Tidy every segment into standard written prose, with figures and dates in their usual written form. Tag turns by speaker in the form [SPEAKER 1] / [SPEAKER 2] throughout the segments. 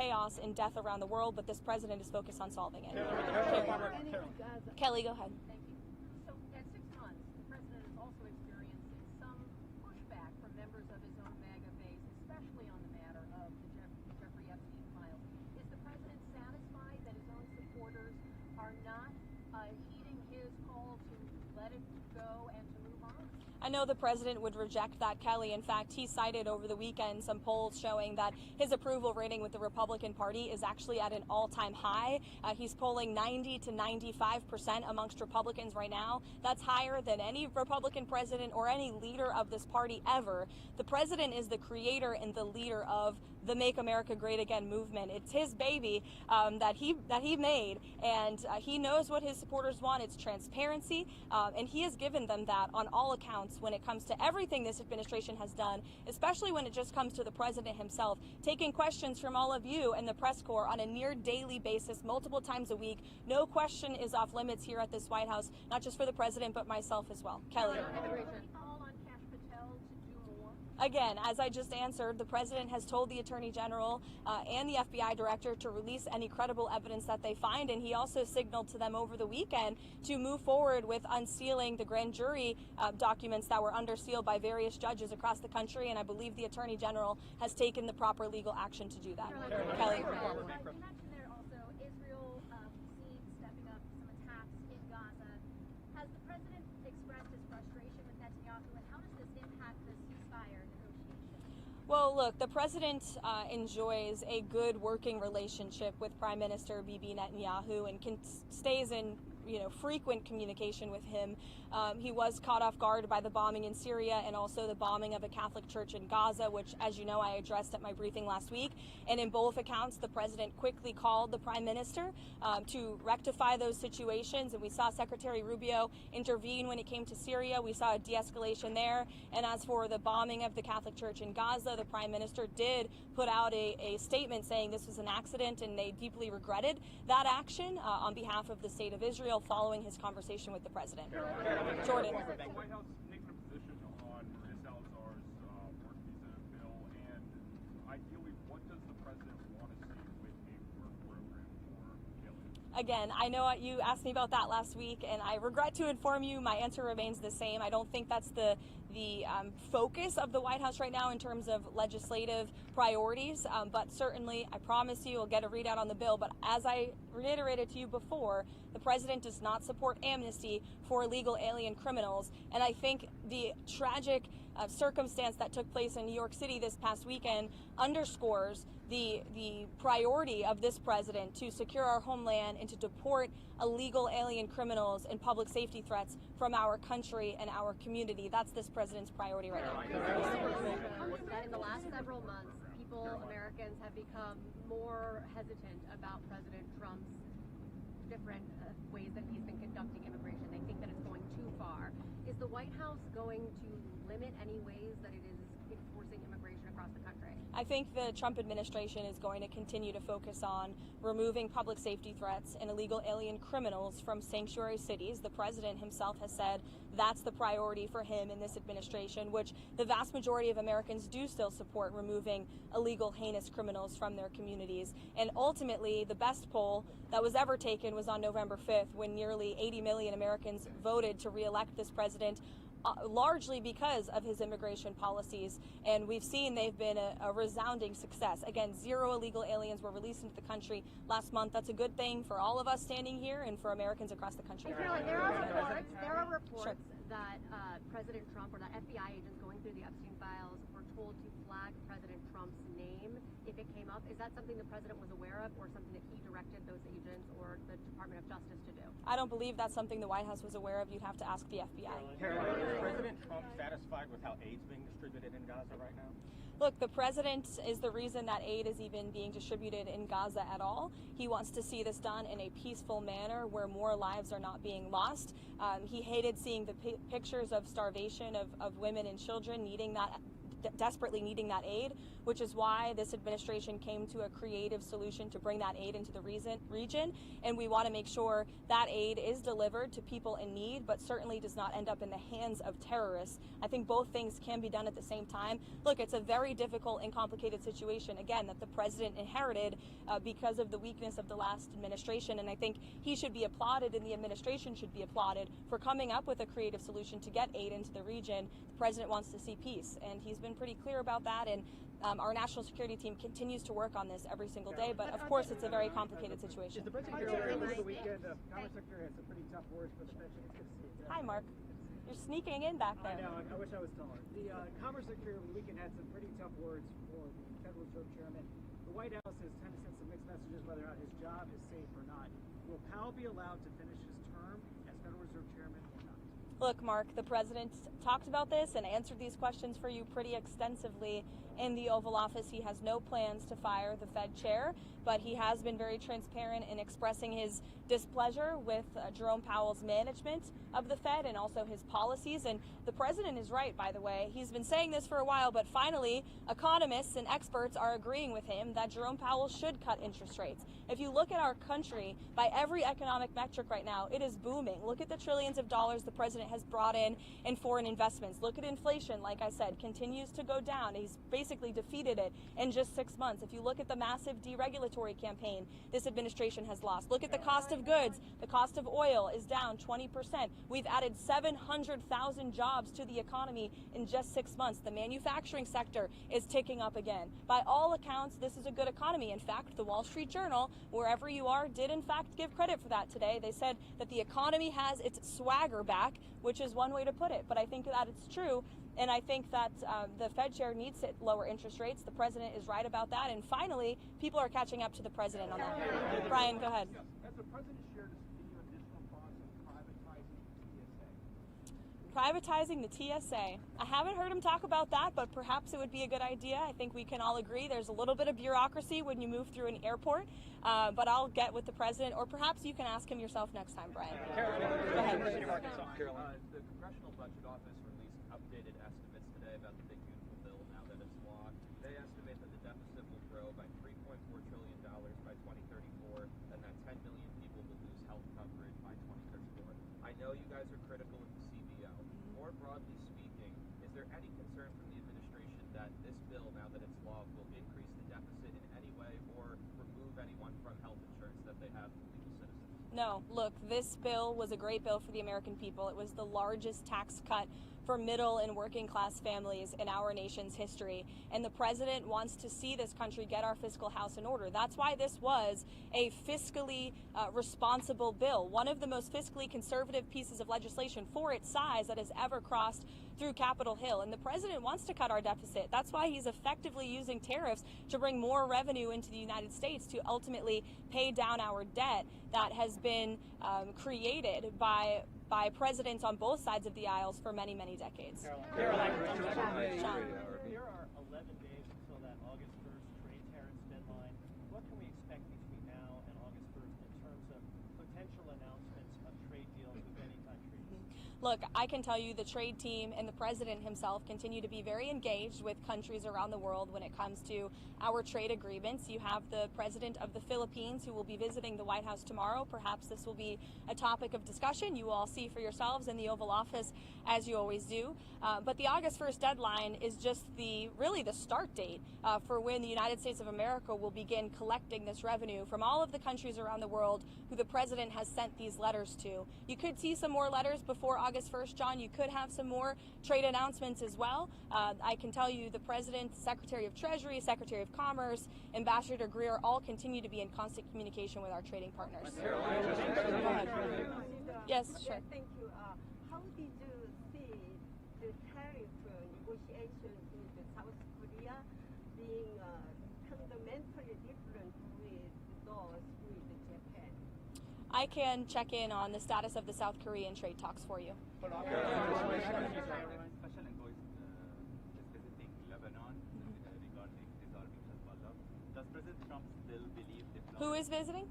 [SPEAKER 1] chaos and death around the world, but this president is focused on solving it. Kelly, go ahead.
[SPEAKER 2] Thank you. So at 6 months, the president is also experiencing some pushback from members of his own MAGA base, especially on the matter of the Jeffrey Epstein files. Is the president satisfied that his own supporters are not heeding his call to let it go and to move on?
[SPEAKER 1] I know the president would reject that, Kelly. In fact, he cited over the weekend some polls showing that his approval rating with the Republican Party is actually at an all-time high. He's polling 90 to 95% amongst Republicans right now. That's higher than any Republican president or any leader of this party ever. The president is the creator and the leader of the Make America Great Again movement. It's his baby that he made, and he knows what his supporters want. It's transparency, and he has given them that on all accounts when it comes to everything this administration has done, especially when it just comes to the president himself, taking questions from all of you and the press corps on a near daily basis, multiple times a week. No question is off limits here at this White House, not just for the president, but myself as well. Kelly. Again, as I just answered, the president has told the Attorney General and the FBI director to release any credible evidence that they find, and he also signaled to them over the weekend to move forward with unsealing the grand jury documents that were under seal by various judges across the country, and I believe the Attorney General has taken the proper legal action to do that. Kelly.
[SPEAKER 3] You mentioned there also Israel seen stepping up some attacks in Gaza. Has the president expressed his frustration with Netanyahu, and how does this impact the ceasefire negotiations?
[SPEAKER 1] Well, look, the president enjoys a good working relationship with Prime Minister Bibi Netanyahu and stays in frequent communication with him. He was caught off guard by the bombing in Syria and also the bombing of a Catholic church in Gaza, which, as you know, I addressed at my briefing last week. And in both accounts, the president quickly called the prime minister to rectify those situations. And we saw Secretary Rubio intervene when it came to Syria. We saw a de-escalation there. And as for the bombing of the Catholic church in Gaza, the prime minister did put out a statement saying this was an accident and they deeply regretted that action on behalf of the state of Israel following his conversation with the president. Jordan.
[SPEAKER 4] Is the White House taking a position on Maria Salazar's work visa bill, and ideally, what does the president want to see with a work program for aliens?
[SPEAKER 1] Again, I know you asked me about that last week, and I regret to inform you my answer remains the same. I don't think that's the focus of the White House right now in terms of legislative priorities, but certainly I promise you we'll get a readout on the bill. But as I reiterated to you before, the president does not support amnesty for illegal alien criminals, and I think the tragic circumstance that took place in New York City this past weekend underscores the priority of this president to secure our homeland and to deport illegal alien criminals and public safety threats from our country and our community. That's this president's priority right now.
[SPEAKER 5] That in the last several months, Americans have become more hesitant about President Trump's different ways that he's been conducting immigration. They think that it's going too far. Is the White House going to limit any ways that it is enforcing immigration across the country?
[SPEAKER 1] I think the Trump administration is going to continue to focus on removing public safety threats and illegal alien criminals from sanctuary cities. The president himself has said that's the priority for him in this administration, which the vast majority of Americans do still support, removing illegal, heinous criminals from their communities. And ultimately, the best poll that was ever taken was on November 5th, when nearly 80 million Americans voted to re-elect this president, largely because of his immigration policies, and we've seen they've been a resounding success. Again, 0 illegal aliens were released into the country last month. That's a good thing for all of us standing here and for Americans across the country.
[SPEAKER 5] There are reports that President Trump or that FBI agents going through the Epstein files were told to flag President Trump's name if it came up. Is that something the president was aware of, or something that he directed those agents or the Department of Justice to do?
[SPEAKER 1] I don't believe that's something the White House was aware of. You'd have to ask the FBI.
[SPEAKER 6] Karoline, is President Trump satisfied with how aid's being distributed in Gaza right now?
[SPEAKER 1] Look, the president is the reason that aid is even being distributed in Gaza at all. He wants to see this done in a peaceful manner where more lives are not being lost. He hated seeing the pictures of starvation of women and children needing that desperately needing that aid, which is why this administration came to a creative solution to bring that aid into the region. And we want to make sure that aid is delivered to people in need, but certainly does not end up in the hands of terrorists. I think both things can be done at the same time. Look, it's a very difficult and complicated situation, again, that the president inherited because of the weakness of the last administration. And I think he should be applauded and the administration should be applauded for coming up with a creative solution to get aid into the region. The president wants to see peace, and he's been pretty clear about that. And our national security team continues to work on this every single day, but of course it's a very complicated situation.
[SPEAKER 7] The president over the weekend, Commerce Secretary had some pretty tough words for the Fed. It's good to see you.
[SPEAKER 1] Hi, Mark. You're sneaking in back there.
[SPEAKER 7] I know. I wish I was taller. The Commerce Secretary over the weekend had some pretty tough words for the Federal Reserve Chairman. The White House has kind of sent some mixed messages whether or not his job is safe or not. Will Powell be allowed to finish his term as Federal Reserve Chairman or not?
[SPEAKER 1] Look, Mark, the president talked about this and answered these questions for you pretty extensively in the Oval Office. He has no plans to fire the Fed chair, but he has been very transparent in expressing his displeasure with Jerome Powell's management of the Fed and also his policies. And the president is right, by the way. He's been saying this for a while, but finally, economists and experts are agreeing with him that Jerome Powell should cut interest rates. If you look at our country, by every economic metric right now, it is booming. Look at the trillions of dollars the president has brought in foreign investments. Look at inflation, like I said, continues to go down. He's basically defeated it in just 6 months. If you look at the massive deregulatory campaign this administration has lost, look at the cost of goods. The cost of oil is down 20%. We've added 700,000 jobs to the economy in just 6 months. The manufacturing sector is ticking up again. By all accounts, this is a good economy. In fact, the Wall Street Journal, wherever you are, did in fact give credit for that today. They said that the economy has its swagger back, which is one way to put it. But I think that it's true. And I think that the Fed chair needs to lower interest rates. The president is right about that. And finally, people are catching up to the president on that. Brian, go ahead.
[SPEAKER 4] Has the president shared any additional thoughts on privatizing the TSA?
[SPEAKER 1] Privatizing the TSA. I haven't heard him talk about that, but perhaps it would be a good idea. I think we can all agree there's a little bit of bureaucracy when you move through an airport, but I'll get with the president, or perhaps you can ask him yourself next time, Brian.
[SPEAKER 6] Karoline,
[SPEAKER 1] go ahead.
[SPEAKER 8] The Congressional Budget Office released updated estimates today about the Big Beautiful Bill now that it's law. They estimate that the deficit will grow by $3.4 trillion by 2034 and that 10 million people will lose health coverage by 2034. I know you guys are critical of the CBO. More broadly speaking, is there any concern from the administration that this bill, now that it's law, will increase the deficit in any way or remove anyone from health insurance that they have from legal citizens?
[SPEAKER 1] No, look, this bill was a great bill for the American people. It was the largest tax cut for middle and working class families in our nation's history. And the president wants to see this country get our fiscal house in order. That's why this was a fiscally responsible bill, one of the most fiscally conservative pieces of legislation for its size that has ever crossed through Capitol Hill. And the president wants to cut our deficit. That's why he's effectively using tariffs to bring more revenue into the United States to ultimately pay down our debt that has been created by presidents on both sides of the aisles for many, many decades.
[SPEAKER 7] Caroline.
[SPEAKER 1] Sean.
[SPEAKER 9] There are 11 days until that August 1st trade tariffs deadline. What can we expect between now and August 1st in terms of potential announcements of trade deals with any countries?
[SPEAKER 1] Look, I can tell you the trade team and the president himself continue to be very engaged with countries around the world when it comes to our trade agreements. You have the president of the Philippines who will be visiting the White House tomorrow. Perhaps this will be a topic of discussion. You will all see for yourselves in the Oval Office, as you always do. But the August 1st deadline is just really the start date for when the United States of America will begin collecting this revenue from all of the countries around the world who the president has sent these letters to. You could see some more letters before August 1st, John. You could have some more trade announcements as well. I can tell you the President, Secretary of Treasury, Secretary of Commerce, Ambassador Greer all continue to be in constant communication with our trading partners. Yes, sure.
[SPEAKER 10] Thank you. How did you see the tariff negotiations with South Korea being fundamentally different with those with Japan?
[SPEAKER 1] I can check in on the status of the South Korean trade talks for you.
[SPEAKER 11] Special envoy visiting Lebanon regarding disarming Hezbollah. Does President Trump still believe
[SPEAKER 1] Who is visiting?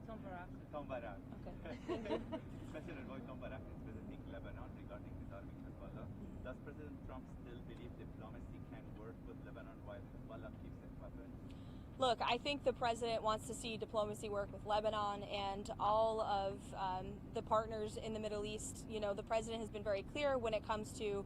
[SPEAKER 11] Tom Barak.
[SPEAKER 1] Okay.
[SPEAKER 11] Special envoy Tom Barak is visiting Lebanon regarding disarming Hezbollah. Does President Trump still believe diplomacy
[SPEAKER 1] Look, I think the president wants to see diplomacy work with Lebanon and all of the partners in the Middle East. You know, the president has been very clear when it comes to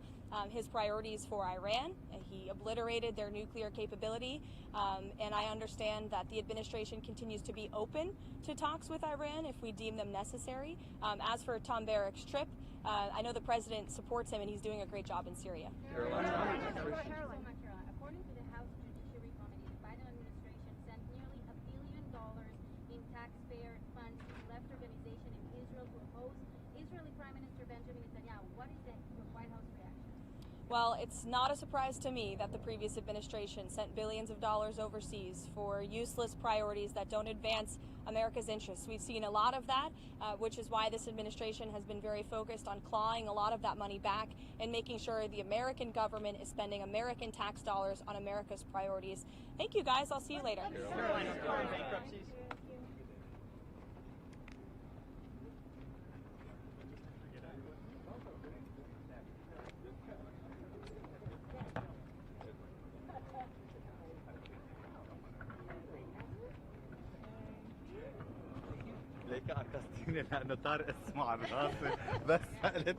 [SPEAKER 1] his priorities for Iran. He obliterated their nuclear capability, and I understand that the administration continues to be open to talks with Iran if we deem them necessary. As for Tom Barrack's trip, I know the president supports him and he's doing a great job in Syria.
[SPEAKER 3] Caroline, according to the House Judiciary Committee, the Biden administration sent nearly $1 billion in taxpayer funds to the left organization in Israel to oppose Israeli Prime Minister Benjamin Netanyahu. What is the White House reaction?
[SPEAKER 1] Well, it's not a surprise to me that the previous administration sent billions of dollars overseas for useless priorities that don't advance America's interests. We've seen a lot of that, which is why this administration has been very focused on clawing a lot of that money back and making sure the American government is spending American tax dollars on America's priorities. Thank you, guys. I'll see you later.
[SPEAKER 9] Bankruptcies.
[SPEAKER 11] ليك عكستيني لانه طارق اسمه على راسي بس قلت